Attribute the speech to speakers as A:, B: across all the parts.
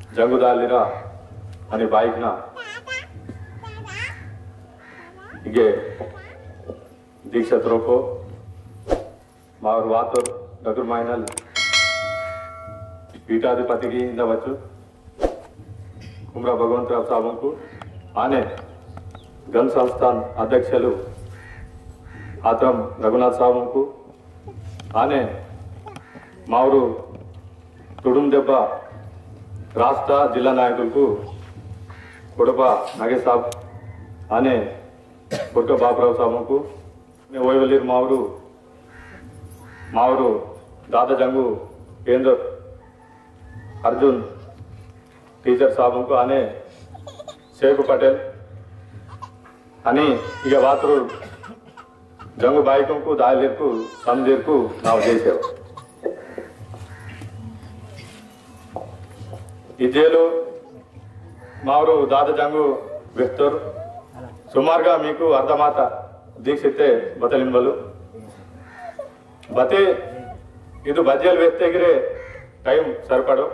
A: जंगुदालिरा आणि बाईकना ಹೀಗೆ दीक्षित रोको मार वातो डगर माइनल पीठाधिपति की इंदవచ్చు कुमरा भगवंतराव साहब आने गण संस्थान अध्यक्षुलु आत्रम रघुनाथ साहब को आने मावरू तुडुंदెబ్బ राष्ट्र जिला नायकुలకు कोडपा नागेश साहब आने कोटका बाबूराव साहब को ओयवलीर मावरू दादा जंगू केंद्र अर्जुन टीचर साहब को आने शेख पटेल अनि इक वातरू जंगू बाइकों को दायलीर को समझीर को नाव చేసే इजेलो मावरू दादा जंगू व्यक्तर सुमारगा मीकु अर्धमात दीक्षिते बतलिनबलु बते ಇದು ಬಜ್ಜಲ್ ವೆತ್ತೆಗಿರೆ ಟೈಮ್ ಸರಿಪಡು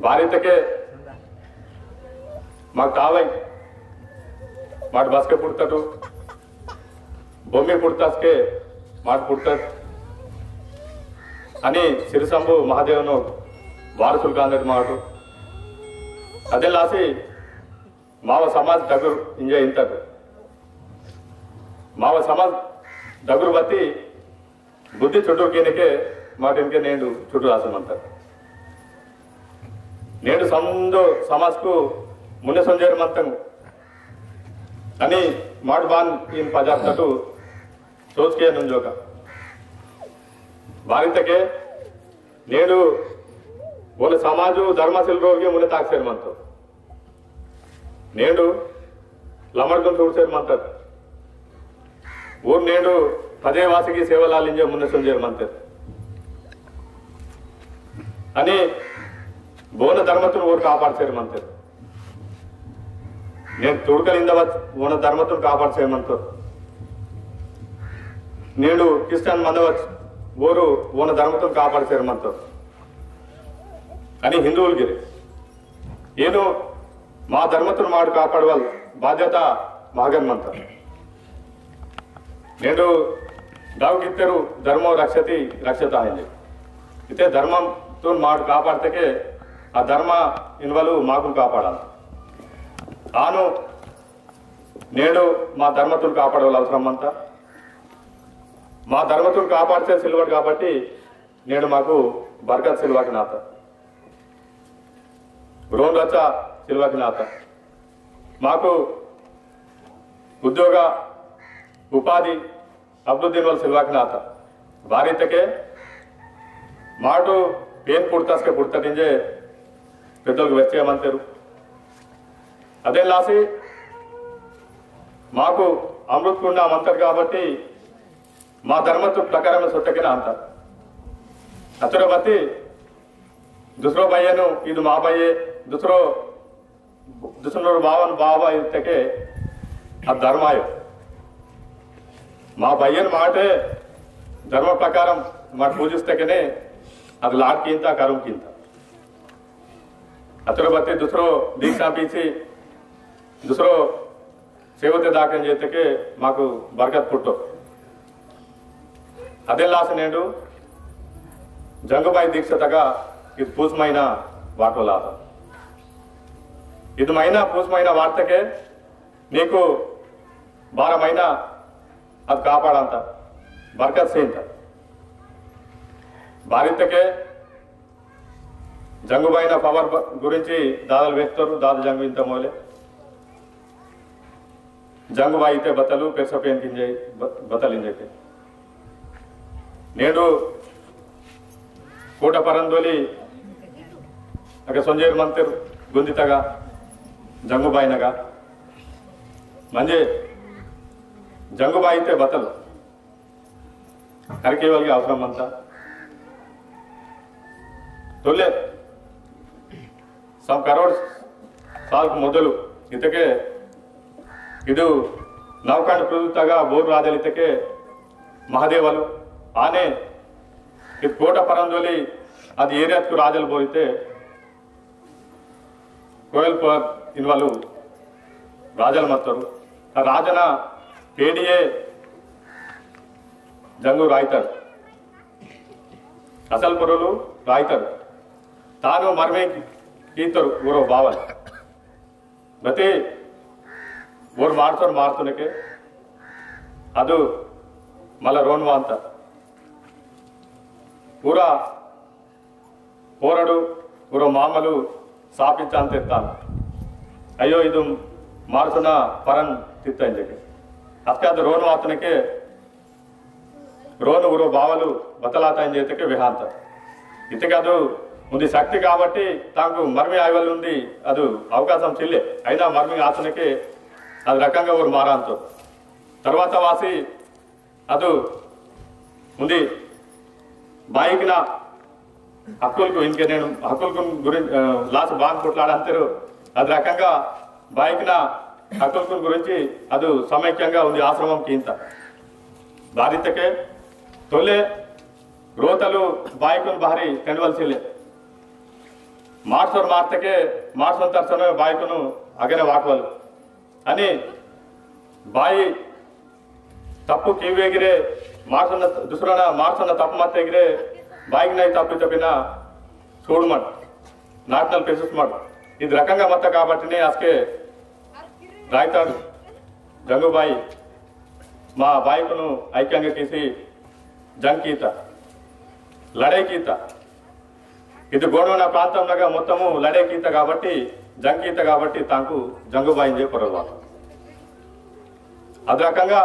A: ಬಾರಿತಕ್ಕೆ ಮಾಗ್ ತಾವೈ ಮಾಡ್ ಬಾಸ್ಕೆ ಪುಡ್ತಟು ಭೂಮಿ ಪುಡ್ತಾಸ್ಕೆ ಮಾಡ್ ಪುಡ್ತಟ್ అని సిరిసంబు మహాదేవను వారసులు కాందటి మాడు అదే లాసి మావ సమాజ్ దగ్గర ఇంజే ఇంతకు మావ సమాజ్ దగ్గర బట్టి बुद्धि चुटू के माट इनके नेंडु चुटू रासमंतर नेंडु समझो समाज को मुन्ने संजय मंतंग अनि माट बान इन पजार तटू सोच के नुंजोका बारित के नेंडु बोले समाजु धर्मशील रोगे मुन्ने ताक्सेर मंतो नेंडु लमड़कं चूडसेर मंतर ऊर नेंडु पदे वासिकी सेवलालिंजे मुन्ने संजय मंत्र अनि बोन धर्मतुन ओर कापाडसेर मंत्र नेनु तुडकलिंद बोन धर्मतुन कापाडसेर मंत्र नेनु क्रिश्चियन मनवच ओरू बोन धर्मतुन कापाडसेर मंत्र अनि हिंदुवुलगिरे ಏನು మా ధర్మతును మాడు కాపాడవల్ బాధ్యత మాగన్ మంత్ర నేను गाँव कितरू धर्मो रक्षति रक्षता है इतने धर्म तो माट कापाड़ते के आ धर्म इनवलु माकु कापाड़ा आनु नेडु मा धर्मतुल कापाडवल अवसरम अंत मा धर्मतुल कापाड़ते सिल्वट काबट्टी नेडु माकु बरकत सिल्वट नात रोन रचा सिल्वट नात माकु उद्योग उपाधि अब्दुद्दीन वाल सिल्वाकना आता बारित के माटू पेन पुड़तास के पुड़तटिंजे पेदोल वेच्चे मंतेरू अदे लासी माकू अमृत कुंड मंतर काबट्टी मा धर्मतु प्रकारम सोट्टकिना अंत अतर बत्ती दूसरो भय्यनु इदु मा भय्ये दूसरो भावन बाबा इतके आ धर्मायो మా భయ్యన్ మాటే ధర్మ ప్రకారం మాట పూజిస్తేనే అది లాడ్ కింత కరం కింత అతను బట్టి दूसरो దీక్షా పీచి दूसरो సేవతే దాకం చేతకే మాకు బర్కత్ పుట్టో అదే లాస్ నేడు జంగబాయి దీక్షతగా ఇది పూస్మైన వాటోలాద ఇది మైనా పూస్మైన వార్తకే నీకు 12 మహినా अब कापाड़ंत बरकत से बारित के जंगुबाइन पवर गुरिंची दादल वेस्तरू दादा जंगु इंत मोले जंगुबाई ते बतलू पेसपेन किंजे बतलिंजे के नेडू कोट परंदोली अगे संजय मंत्र गुंदितगा जंगुबाइनगा मंजे जंगुबाई बतल हरकेवल अवसरम अंत तोले सम करोड़ साल मोदलु इतके इदु नवकांड प्रयुक्तगा बोर राजलितके महादेवलु आने इत कोट परंदोली అది ఏరియాకు రాజలు పోయితే कोयल पर इनवालू राजल मत्तरू राजन पेडिये जंगू रायतर असल पुरुलू रायतर तानु मर्मे कीतरू ऊरो बावल बते ऊर मार्तुनके ಅದು ಮಲ ರೋನ್ವಾ ಅಂತ ಪೂರ ಹೋರಡು ಪೂರ ಮಾಮಲು ಸಾಪಿಚ್ಚ ಅಂತ ಇರ್ತಾನೆ ಅಯ್ಯೋ ಇದು ಮಾರ್ಸನ ಪರನ್ ತಿತ್ತ ಇಂಜಕ್ಕೆ ಅದಕ್ಕೆ ಅದು ರೋನು ಆತನಕ್ಕೆ రోను ఊరో బావలు బతలాతాయని చేతకే విహాంత ఇతకి అది ఉంది శక్తి కాబట్టి తాకు మర్మి ఆయువల్ ఉంది అది అవకాశం చెల్లె అయినా మర్మి ఆతనకే అది రకంగా ఊరు మారాంతో తర్వాత వాసి అది ఉంది బాయికిన హక్కులకు ఇంకే నేను హక్కులకు గురించి లాస్ట్ బాగా కొట్లాడంటారు అది రకంగా బాయికిన హక్కుల గురించి అది సమైక్యంగా ఉంది ఆశ్రమంకి ఇంత బాధితకే తొలే రోతలు బాయికులు భారీ తెనవలసిలే మార్సోర్ మార్తకే మార్సోన్ తరసన బాయికును అగనే వాటవలు అని బాయి तप्पु कीवेगिरे मार्सन दुसरा मार्सन तप्पु मत एगिरे बाइक नहीं तप्पि तप्पिना छोड़ मत नेशनल प्लेसेस मत ఇది రకంగా మత కాబట్టినే ఆస్కే రాయితాడు జంగుబాయి మా బాయికును ఐక్యంగా తీసి జంకీత లడైకీత ఇది గోడవన ప్రాంతంలో మొత్తము లడైకీత కాబట్టి జంకీత కాబట్టి తాకు జంగుబాయి చెప్పరు అది రకంగా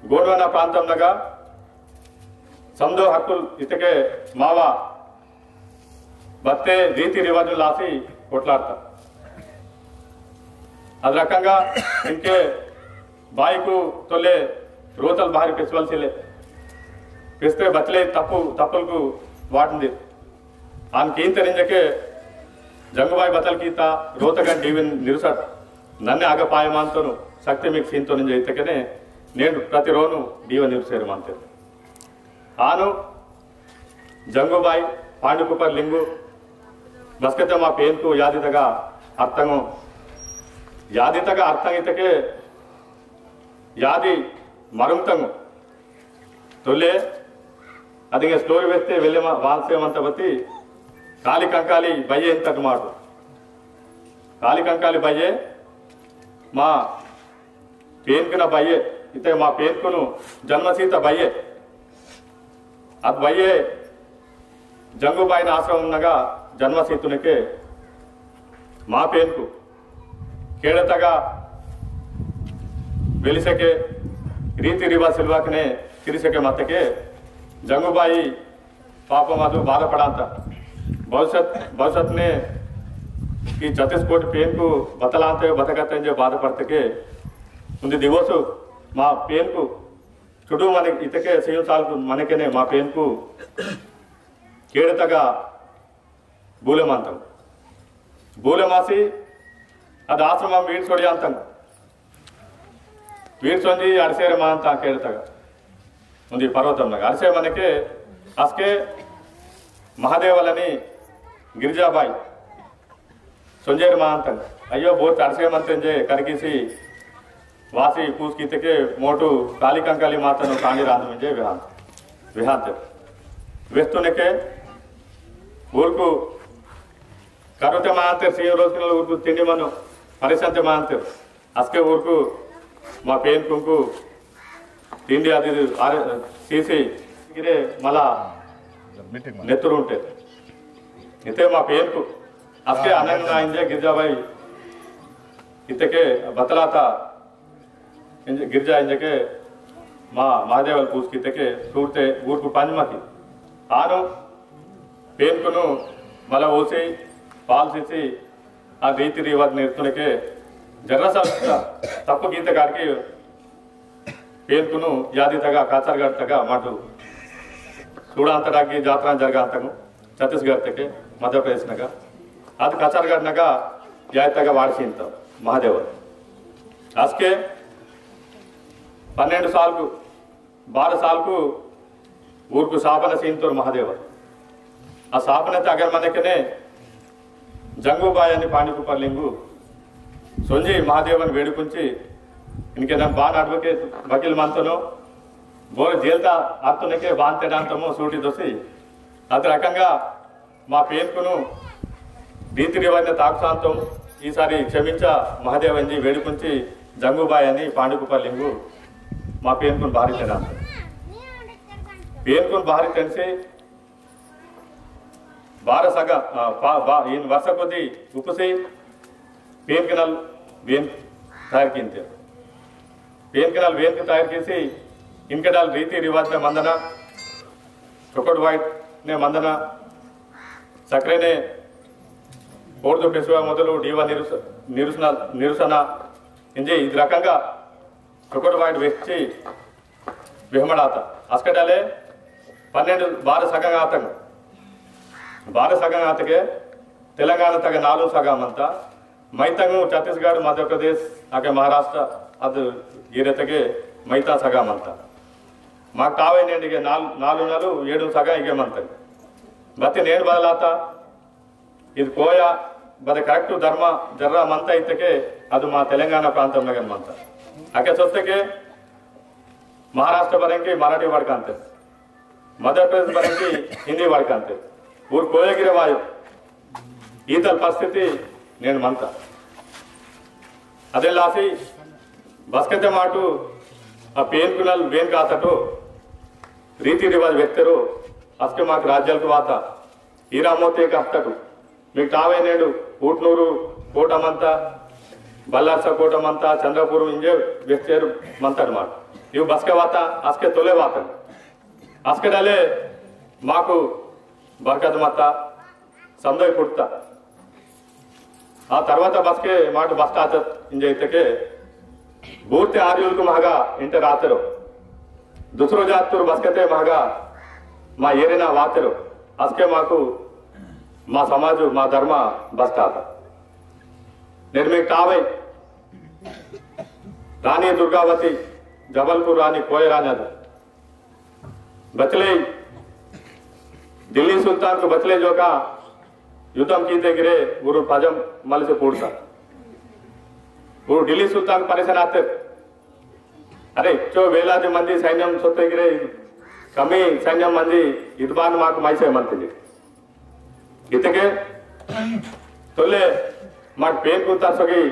A: గోడవన ప్రాంతంలో సందో హక్కులు ఇతకే మావా బత్తే రీతి రివాజులు లాసి కొట్లాడతారు అది రకంగా ఇంకే బాయికు తొలే రోతలు భారీ పెసవలసిలే పెస్తే బచ్చలే తప్పులకు వాటింది ఆమెకి ఏం తెరింజకే జంగుబాయి బతల్ కీత రోతగా డీవిన్ నిరుసట్ నన్నే ఆగపాయమాంతోను శక్తి మీకు సీన్తో నుంచి అయితేనే నేను ప్రతిరోజు డీవ నిరుసేరు అంతే ఆను జంగుబాయి పాండుకుపర్ లింగు బస్కతే మా పేరుకు యాదితగా అర్థము యాదితగా అర్థం ఇతకే యాది మరుంతంగు తొలే అది స్టోరీ వేస్తే వెళ్ళే వాల్సేమంత బతి కాలి కంకాలి బయ్యే ఇంతటి మాట కాలి కంకాలి బయ్యే మా పేన్కిన బయ్యే इते मा पेन्कुनु जन्मसीत बయ్యే అది బయ్యే జంగుబాయి ఆశ్రమం ఉన్నగా జన్మసీతునికే మా పేన్కు కేడతగా వెలిసకే రీతి రివాజ్ సిల్వాకనే తిరిసకే మత్తకే జంగుబాయి పాపం అది బాధపడాంత భవిష్యత్నే ఈ 36 కోటి పేన్కు బతలాంతే బతకత్తే అని బాధపడతకే ఉంది దివోసు మా పేరుకు చుట్టూ మనకి ఇతకే సేవసాలకు మనకనే మా పేరుకు కేడతగా బూలెమంతం బూలెమాసి అది ఆశ్రమం వీడ్సొడి అంతం వీడ్సొంది అడిసేరమా అంత కేడతగా ఉంది పర్వతంలో అడిసే మనకే అస్కే మహాదేవలని గిరిజాబాయి సొంజేరు మా అంతం అయ్యో బోత్ అడిసేమంతంజే కరిగేసి वासी पूछ की तके मोटू काली कंकाली माता नो कांडी रांध में जे विहांत वेस्तुने के ఊరుకు కరోతే మాంతే సీ రోజు ఊరుకు తిండి మను పరిసంతే మాంతే అస్కే ఊరుకు మా పేన్ కుంకు తిండి అది సీసి గిరే మళ్ళా నెత్తురు ఉంటే ఇతే మా పేన్కు అస్కే అనంగా ఇంజే గిరిజాబాయి ఇతకే బతలాత गिरजा इंजके माँ महादेवल पूछ की तके सूरते ऊर को पंचमा की आनो पेन को मल ओसी पाल सीसी आ रीति रिवाज निर्तुने जर्रा सा तप्पु गीत गाड़के पेन को यादी तगा काचरगढ़ तगा माटू सूड़ांतरा की जात्रा जरगा अंतगु छत्तीसगढ़ तके मध्य प्रदेश नगा ಅದು ಕಾಚರ್ಗಢ ನಗ ಯಾಯ್ತಾಗ ವಾಡಿಸಿ ಅಂತ ಮಹಾದೇವರು ಅಸ್ಕೆ 12 सालku 12 सालku ఊరుకు సాపన సీంతోర్ మహాదేవ ఆ సాపనత అగర్ మనకనే जंगूबाई पांडुकु पर्लिंगु सोंजी महादेवन वेडुकुंची इनके नम बान अडवोकेट वकील मानतनो बोर जेलता आत्तुनके बान तेडांतमो सूटी दोसी अद रకంగా మా పేరుకును రీతి రివాజ్న తాకుసాంతం ఈసారి క్షమించ మహాదేవన్జీ వేడుకుంచి జంగుబాయి అని పాండుకుపల్లింగు మా పేరుకును భారీ తెడాంతం పేరుకును భారీ తెలిసి बारह सगा इन वर्ष कोदी उपसे पेन केनाल वेन तैयार किए पेन केनाल वेन के तैयार किसी इनके डाल रीति रिवाज ने मंदना चोकट वाइट ने मंदना सक्रे ने ओर्दो पेशवा मोदलू डीवा निरुसना इंजे इस रकंगा चोकट वाइट वेच्ची वेहमडाता अस्कटाले 12 सगंगा आतंग 12 सगं आतके तेलंगाना तक 4 सगं अंत मैतंगु छत्तीसगढ़ मध्य प्रदेश आगे महाराष्ट्र अद गिरतगे मैता सगं अंत मा कावे नेंडिगे 4 नलु 7 सगं इगे मंत बत्ति नेन बदलाता इद कोया बद करेक्ट धर्म जर्रा मंत इतके अदु मा तेलंगाना प्रांतं नगन मंत आगे सोत्तके महाराष्ट्र बरंगे मराठी वाडकंते मध्य प्रदेश बरंगे हिंदी वाडकंते ऊर कोयगिरे वायु ईतल परिस्थिति నేను మంత ಅದೆಲ್ಲಾಸಿ ಬಸ್ಕತೆ ಮಾಟು ಆ ಪೇನ್ಕುನಲ್ ಬೇನ್ ಕಾತಟು ರೀತಿ ರಿವಾಜ್ ವ್ಯಕ್ತರು ಅಸ್ಕೆ ಮಾಕ್ ರಾಜ್ಯಲ್ಕು ವಾತ ಈರಾಮೋತೆ ಕಷ್ಟಟು మీకు తావే నేడు ఊట్నూరు కోటమంత బల్లార్స కోటమంత చంద్రపూర్ ఇంజే వ్యక్తరు మంతడు మాట ఇవి బస్కే వాత అస్కే తొలే వాత అస్కే డలే మాకు బర్కత్ మత్త సందయ్ పుట్ట आ तरवाता बस के माट बस आतर इंजे इतके बूर्ते आर्युलकु महगा इंटर आतरो दुसरो जातुर बसकते महगा मा एरिना वातरो अस्के माकु मा समाजु मा धर्म बस आता निर्मिक टावै रानी दुर्गावती जबलपुर रानी कोय रानी बचले दिल्ली सुल्तान को बचले जो का युद्धम कीते गिरे गुरु पजम मल से पूर्ता गुरु दिल्ली सुल्तान परेशान आते अरे चो वेलादि मंदी सैन्यम सोते गिरे कमी सैन्यम मंदी इदबान माक मैसे मंत्री इतके तोले माट पेन कुता सगी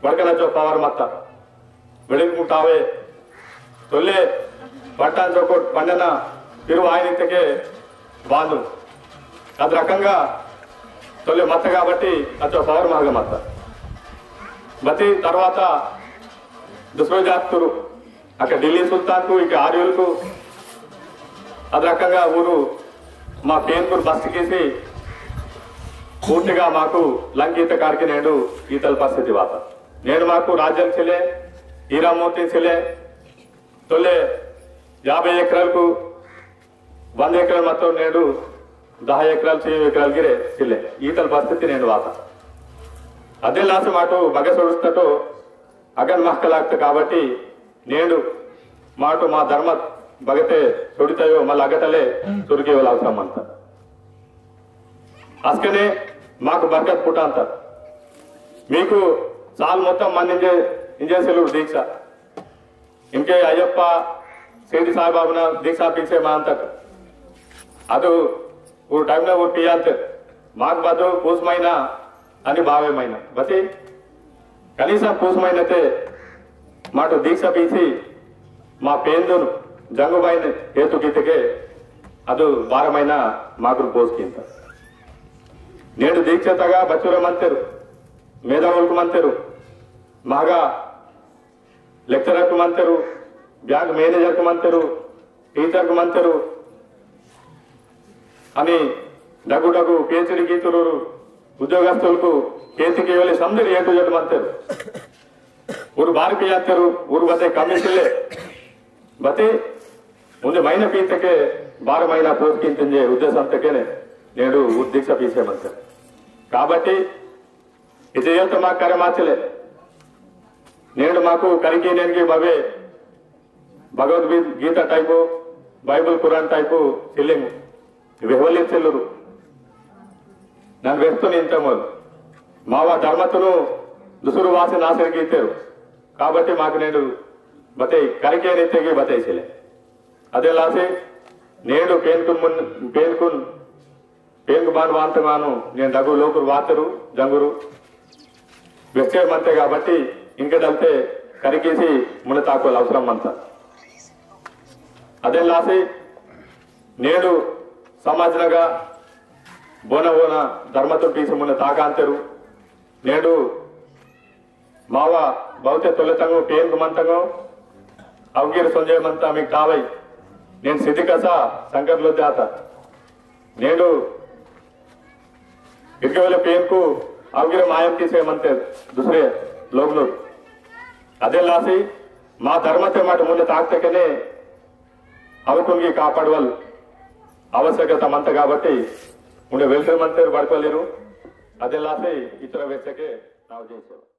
A: बड़कना चो पावर मत्ता ಬೆಳಗ್ಗೆ ಮುಟ್ಟಾವೆ ತೊಲ್ಲೆ పట్టాన్ చోకోట్ పండన తిరు ఆయన ఇతకే బాందు అది రకంగా తొలి మత కాబట్టి అచ్చో పవర్ మాగ మత బతి తర్వాత దుసరో జాతురు అక్కడ ఢిల్లీ సుల్తాన్కు ఇక ఆర్యులకు అది రకంగా ఊరు మా పేన్పూర్ బస్తికేసి పూర్తిగా మాకు లంకీత కారికి నేడు ఈతల పరిస్థితి వాత నేను మాకు రాజ్యం చెలే హీరామూర్తి చెలే తొలే 50 ఎకరాలకు 100 ఎకరాల మొత్తం నేడు 10 ఎకరాలు 10 ఎకరాలు గిరే చెల్లె ఈతల పరిస్థితి నేను వాత అదే లాస మాటు బగ సొడుస్తటో అగన్ మహకలాక్త కాబట్టి నేడు మాటు మా ధర్మ బగతే సొడితాయో మళ్ళీ అగటలే సురిగే వాళ్ళ అవసరం అంత అస్కనే మాకు బర్కత్ పుట్ట అంత మీకు సాల్ మొత్తం మంది ఇంజేసలు దీక్ష ఇంకే అయ్యప్ప సేటి సాయిబాబున దీక్ష పీసే మా అంత ಅದು ಊರು ಟೈಮ್ನ ಊರು ಟಿ ಅಂತ మాకు బదు పూసమైన అని భావేమైన బతి కనీసం పూసమైనతే మాటు దీక్ష పీసి మా పేందును జంగుబాయిని హేతుగీతకే ಅದು ಭಾರమైన మాకు పోసుకింత నేడు దీక్షతగా బచ్చుర మంతరు మేధావులకు మంతరు మహగా లెక్చరర్కు మంతరు బ్యాంక్ మేనేజర్కు మంతరు టీచర్కు మంతరు అని డగు డగు పేచడి గీతురు ఉద్యోగస్తులకు కేతికి వెళ్ళి సందరి ఏటు జట్టు మంతరు ఊరు బారికి అంటారు ఊరు బతే కమిషన్లే బతి ముందు మైన పీతకే భారమైన పోసుకించే ఉద్దేశంతోనే నేడు దీక్ష పీసేమంటారు కాబట్టి ఇది ఎంత మాకు కరమాచలే నేడు మాకు కరికి నేనికి బవే Bhagavad Gita type Bible Quran type చెల్లింగు ఇవి ఎవరు చెల్లరు ನಾನು ವೆಸ್ತು ನಿಂತ ಮೊದಲು మావ ధర్మతును దుసురు వాసి నాశరికి ఇచ్చారు కాబట్టి మాకు నేను బతే కరికేని తెగి బతైసిలే అదే లాసి నేడు పేన్కు బాను వాంతమాను నేను దగ్గు లోకురు వాతరు జంగురు వెచ్చే మంతే కాబట్టి ఇంకడంతే కరికేసి మున తాకోలు అవసరం అంత అదే లాసి నేడు సమాజంగా బోన ధర్మతో తీసి మున తాకాంతరు నేడు మావ బహుతే తొలతంగం పేన్కు మంతంగం అవగిరి సొంజయమంతా మీకు తావై నేను సిద్ధికస శంకర్లో జాత నేడు ఇరగవేల పేన్కు అవగిరి మాయం తీసేయమంతే దుసరే లోగులు అదే లాసి మా ధర్మతే మాట ముందు తాక్తకనే అవకుంగి కాపాడవల్ ఆవశ్యకత మంత కాబట్టి ముందు వెళ్తే మంతే పడుకోలేరు అదే లాసి ఇతర వ్యక్తికే ನಾವು ಜಯಿಸೋದು